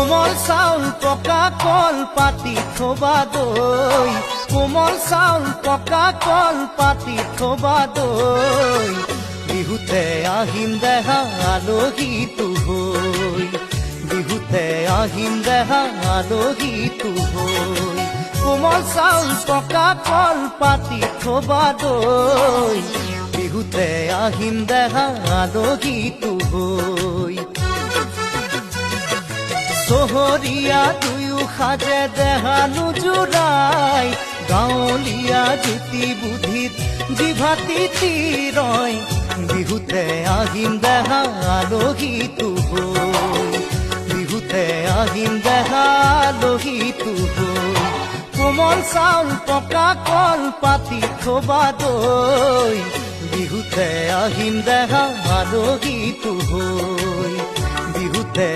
কোমল চাউল পকা কল পাতি থবা দৈ, কোমল চাউল পকা কল পাতি থবা দৈ, বিহুতে আহিম দেহা আলহীটো হৈ, বিহুতে আহিম দেহা আলহীটো হৈ। কোমল চাউল পকা কল পাতি থবা দৈ, বিহুতে আহিম দেহা আলহীটো হৈ। চহৰীয়া দুয়ো সাজে দেহা নুজুৰাই, গাঁৱলীয়া জুতি বুদ্ধিত জিভাতি তিৰয়, বিহুতে আহিম দেহা আলহীটো হৈ, বিহুতে আহিম দেহা আলহীটো হৈ। কোমল চাউল পকা কল পাতি থবা দৈ, বিহুতে আহিম দেহা আলহীটো হৈ, বিহুতে